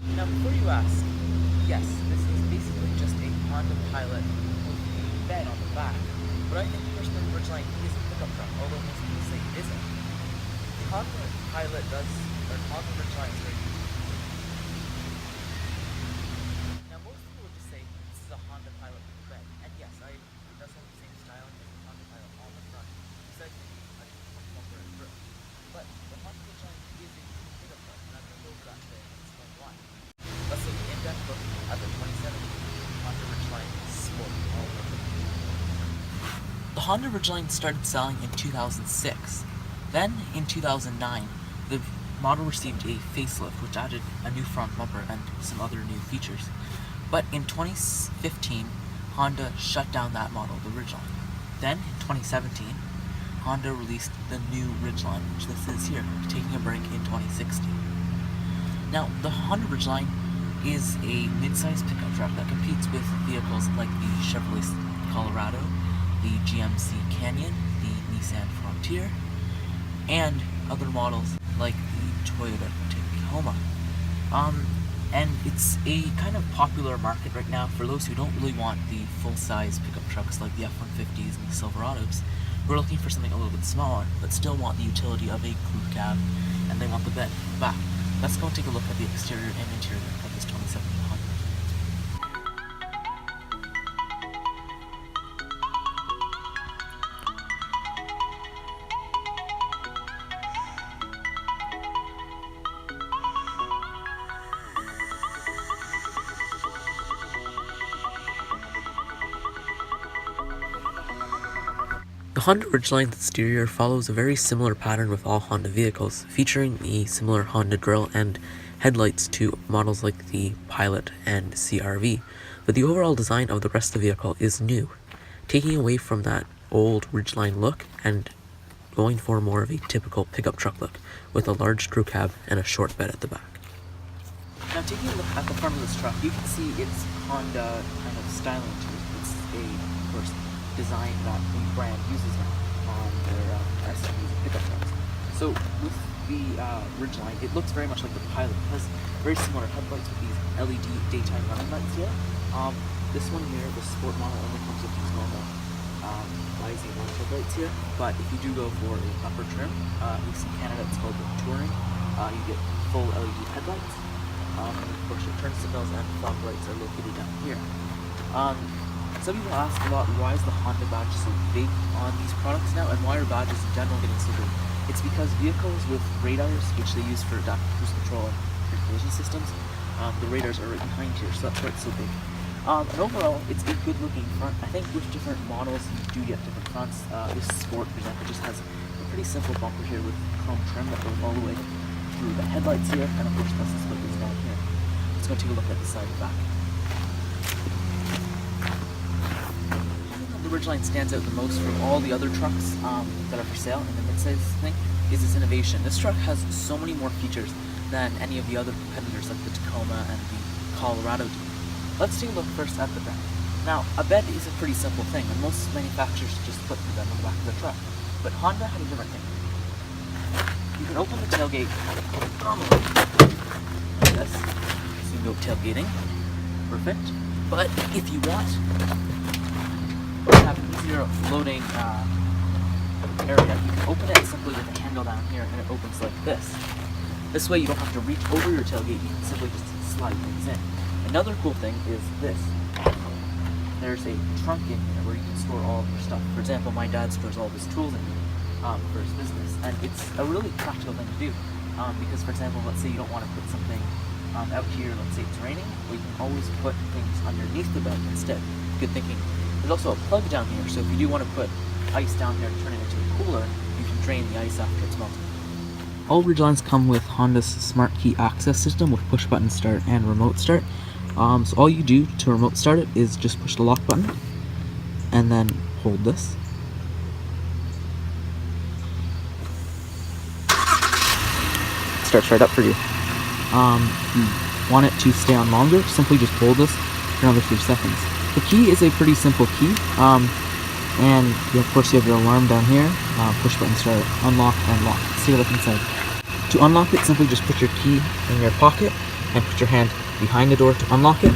Now, before you ask, yes, this is basically just a Honda Pilot with a bed on the back, but I think the Honda Ridgeline is a pickup truck, although most people say it isn't. The Honda Pilot does, or Honda Ridgeline, sorry. Now, most people would just say this is a Honda Pilot with a bed, and yes, it does have the same styling as the Honda Pilot on the front, besides the front bumper and grille. But the Honda Ridgeline is a pickup truck, and I'm going to go over that today and explain why. Let's take an in-depth look at the 2017 Honda Ridgeline Sport all-weather. The Honda Ridgeline started selling in 2006. Then, in 2009, the model received a facelift, which added a new front bumper and some other new features. But in 2015, Honda shut down that model, the Ridgeline. Then, in 2017, Honda released the new Ridgeline, which this is here, taking a break in 2016. Now, the Honda Ridgeline is a mid-sized pickup truck that competes with vehicles like the Chevrolet Colorado, the GMC Canyon, the Nissan Frontier, and other models like the Toyota Tacoma. And it's a kind of popular market right now for those who don't really want the full-size pickup trucks like the F-150s and the Silverados. We're looking for something a little bit smaller, but still want the utility of a crew cab, and they want the bed in the back. Let's go and take a look at the exterior and interior of this 2017 Honda. The Honda Ridgeline exterior follows a very similar pattern with all Honda vehicles, featuring a similar Honda grille and headlights to models like the Pilot and CR-V, but the overall design of the rest of the vehicle is new, taking away from that old Ridgeline look and going for more of a typical pickup truck look, with a large crew cab and a short bed at the back. Now, taking a look at the front of this truck, you can see its Honda kind of styling to it. It's a, of course, design that the brand uses now on their SUVs and pickup trucks. So with the Ridgeline, it looks very much like the Pilot. It has very similar headlights with these LED daytime running lights here. This one here, the Sport model, only comes with these normal rising headlights here. But if you do go for an upper trim, at least in Canada it's called the Touring, you get full LED headlights. And of course your turn signals and fog lights are located down here. Some people ask a lot, why is the Honda badge so big on these products now, and why are badges in general getting so big? It's because vehicles with radars, which they use for adaptive cruise control and collision systems, the radars are right behind here, so that's why it's so big. And overall, it's a good looking front. I think with different models, you do get different fronts. This Sport, for example, just has a pretty simple bumper here with chrome trim that goes all the way through the headlights here, and of course that's the split is down here. Let's go take a look at the side and back. The Ridgeline stands out the most from all the other trucks that are for sale in the midsize thing is its innovation. This truck has so many more features than any of the other competitors like the Tacoma and the Colorado do. Let's take a look first at the bed. Now, a bed is a pretty simple thing, and most manufacturers just put the bed on the back of the truck. But Honda had a different thing. You can open the tailgate like this, so you can go tailgating. Perfect. But if you want have an easier loading area, you can open it simply with a handle down here, and it opens like this. This way you don't have to reach over your tailgate, you can simply just slide things in. Another cool thing is this. There's a trunk in here where you can store all of your stuff. For example, my dad stores all of his tools in here for his business, and it's a really practical thing to do. Because, for example, let's say you don't want to put something out here, let's say it's raining, well, you can always put things underneath the bed instead. Good thinking. There's also a plug down here, so if you do want to put ice down here and turn it into a cooler, you can drain the ice after it's melted. All Ridgelines come with Honda's Smart Key Access system with push button start and remote start. So all you do to remote start it is just push the lock button and then hold this. It starts right up for you. If you want it to stay on longer, simply just hold this for another 3 seconds. The key is a pretty simple key, and of course you have your alarm down here, push button start, unlock and lock. Let's take a look inside. To unlock it, simply just put your key in your pocket and put your hand behind the door to unlock it.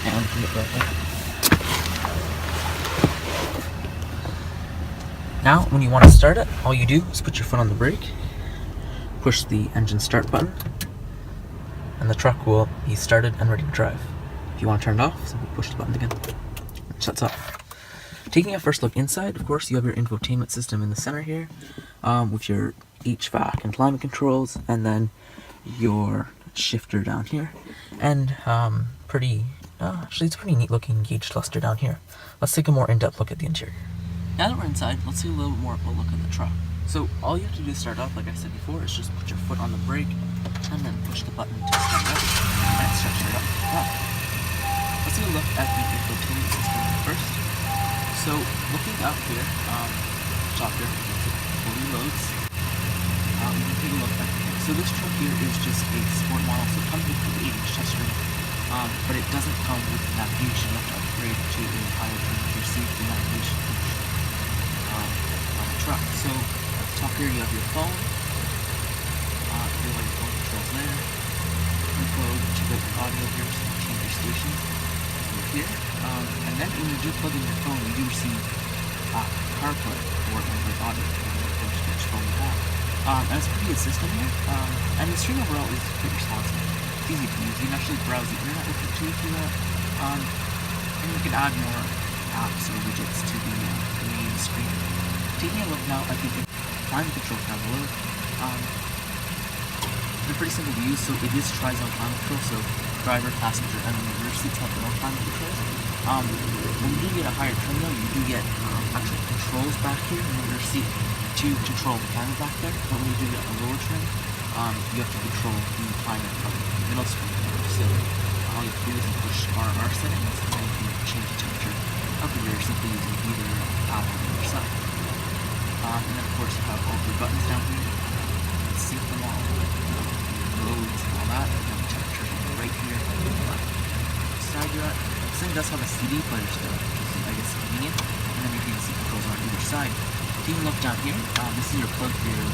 And put it right there. Now, when you want to start it, all you do is put your foot on the brake, push the engine start button, and the truck will be started and ready to drive. If you want to turn it off, simply push the button again. It shuts off. Taking a first look inside, of course, you have your infotainment system in the center here, with your HVAC and climate controls, and then your shifter down here, and actually it's a pretty neat looking gauge cluster down here. Let's take a more in-depth look at the interior. Now that we're inside, let's take a little bit more of a look at the truck. So all you have to do to start off, like I said before, is just put your foot on the brake and then push the button to start up, and it starts right up. Wow. Let's take a look at the infotainment system first. So looking up here, top here, once it fully loads, you can take a look at it. So this truck here is just a sport model, so it comes with the 8-inch touchscreen, but it doesn't come with navigation. You have to upgrade to a higher temperature safety navigation function on the truck. So at the top here you have your phone, your phone controls there. You go to the audio here, so you change your station over here. And then when you do plug in your phone, you do receive CarPlay or Android Auto, which phone you have. And it's a pretty good system here. And the screen overall is pretty responsive. It's easy to use. You can actually browse the internet with it too if you want. And you can add more apps or widgets to the main screen. Taking a look now at the climate controls down below. They're pretty simple to use, so it is tri-zone climate control, so driver, passenger, and the rear seats have their own climate controls. When you do get a higher trim though, you do get actual controls back here in the rear seat to control the climate back there. But when you do get a lower trim, you have to control the climate from the middle screen. So all you have to do is push RR settings, and then you can change the temperature of the rear simply using either tab on the other side. And then of course you have all the buttons down here. You can sync them all, loads and all that. And then the temperatures on the right here, side you're at. This thing does have a CD player still, which is I guess convenient. And then your PVC controls are on either side. If you can look down here, this is your plug for your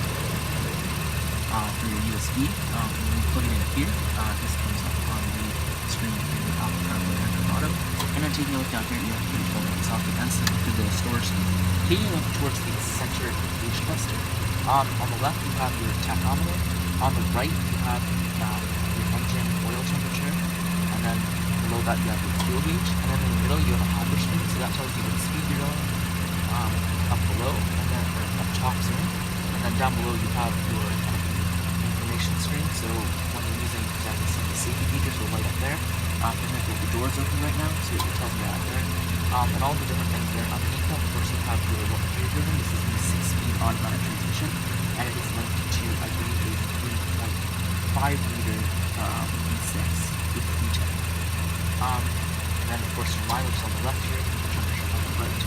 USB. When you plug it in here, this comes up on the screen in the Apple CarPlay and Android Auto. And then taking a look down here, you have your phone socket and to the storage screen. Taking a look towards the center gauge cluster. On the left you have your tachometer. On the right you have your engine oil temperature. And then below that you have your fuel gauge. And then in the middle you have a Honda screen, so that tells you what speed you're going. Up below, and then up top, sorry. And then down below you have your information screen. So when you're using, for example, some of the safety features will light up there. Even if the door's open right now, so it tells me that there. And all the different things there. Underneath that, of course, you have your what gear driven. This is the 6-speed automatic transmission, and it is linked to, I believe, a 3.5-liter V6 with V10. And then, of course, your mileage on the left here, and the temperature on the right.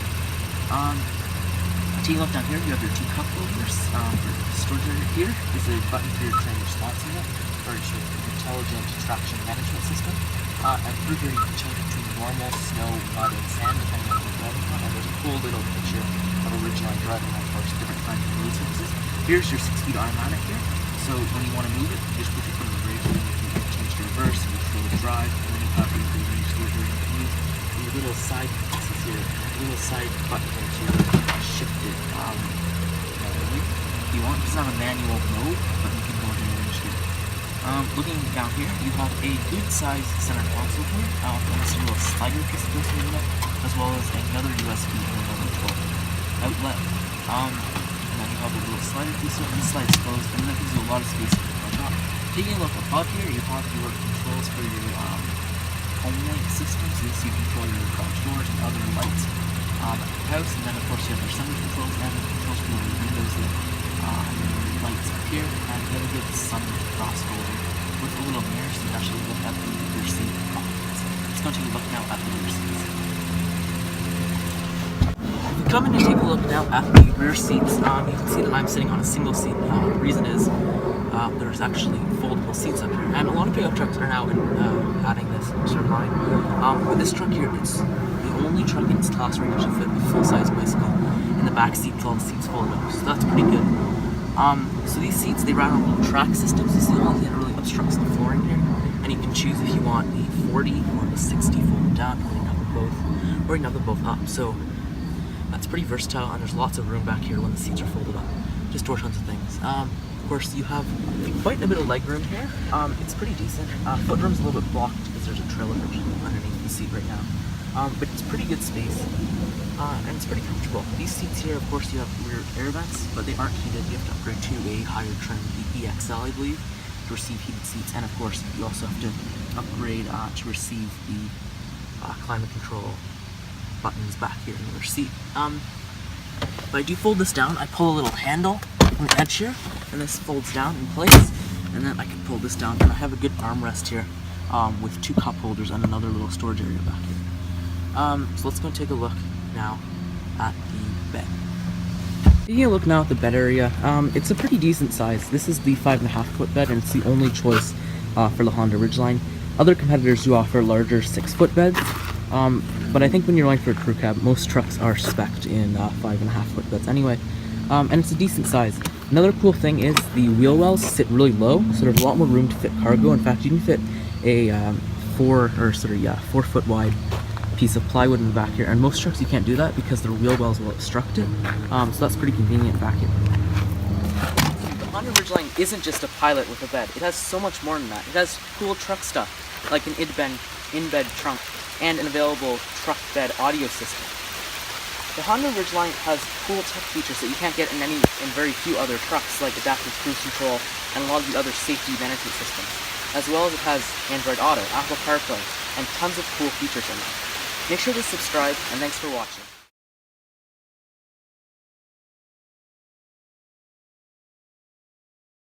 Taking a look down here, you have your 2 cup holders. For storage area here is a button for your train response unit, or your intelligent traction management system. And through here you can change between normal, snow, mud, and sand, depending on what you're driving on. And there's a cool little picture of a Ridgeline driving on, of course, different kinds of road surfaces. Here's your 6-speed automatic here. So when you want to move it, you just put your foot on the brake, and you can change to reverse, and control the drive, and then you have your range storage area you can use. And your little side, this is your little side button here to shift it manually. If you want, it's not a manual mode, but you can go ahead and range here. Looking down here, you have a good-sized center console here, and this little slider piece that goes through it, as well as another USB and another 12 outlet. And then you have a little slider piece here, and this slide's closed, and that gives you a lot of space on top. Taking a look above here, you have your controls for your home light system, so this you control your garage doors and other lights at the house, and then of course you have your sunroof controls and the controls for your windows that lights up here, and you have a good sunroof crossover with a little mirror, so you can actually look at the rear seat. Let's go take a look now at the rear seats. If you come in to take a look now at the rear seats, you can see that I'm sitting on a single seat. The reason is there's actually foldable seats up here, and a lot of pickup trucks are now adding this sort of line. But this truck here, it's the only truck in its class where you can fit a full-size bicycle in the back seat with all the seats folded up, so that's pretty good. So these seats, they run on little track systems. This is the only thing that really obstructs the flooring here, and you can choose if you want the 40 or the 60 folded down, or you can have them both up. So that's pretty versatile, and there's lots of room back here when the seats are folded up to store tons of things. Of course, you have quite a bit of leg room here. It's pretty decent. Footroom's a little bit blocked because there's a trailer underneath the seat right now. But it's pretty good space, and it's pretty comfortable. These seats here, of course, you have rear air vents, but they aren't heated. You have to upgrade to a higher trim, the EXL, I believe, to receive heated seats. And of course, you also have to upgrade to receive the climate control buttons back here in the rear seat. But I do fold this down. I pull a little handle on the edge here, and this folds down in place, and then I can pull this down, and I have a good armrest here with 2 cup holders and another little storage area back here. So let's go and take a look now at the bed. Taking a look now at the bed area, it's a pretty decent size. This is the 5.5 foot bed, and it's the only choice for the Honda Ridgeline. Other competitors do offer larger 6 foot beds, but I think when you're going for a crew cab, most trucks are spec'd in 5.5 foot beds anyway, and it's a decent size. Another cool thing is the wheel wells sit really low, so there's a lot more room to fit cargo. In fact, you can fit a 4 foot wide piece of plywood in the back here, and most trucks you can't do that because their wheel wells will obstruct it, so that's pretty convenient back here. The Honda Ridgeline isn't just a Pilot with a bed. It has so much more than that. It has cool truck stuff, like an in-bed trunk, and an available truck bed audio system. The Honda Ridgeline has cool tech features that you can't get in very few other trucks, like adaptive cruise control and a lot of the other safety management systems, as well as it has Android Auto, Apple CarPlay, and tons of cool features in it. Make sure to subscribe, and thanks for watching.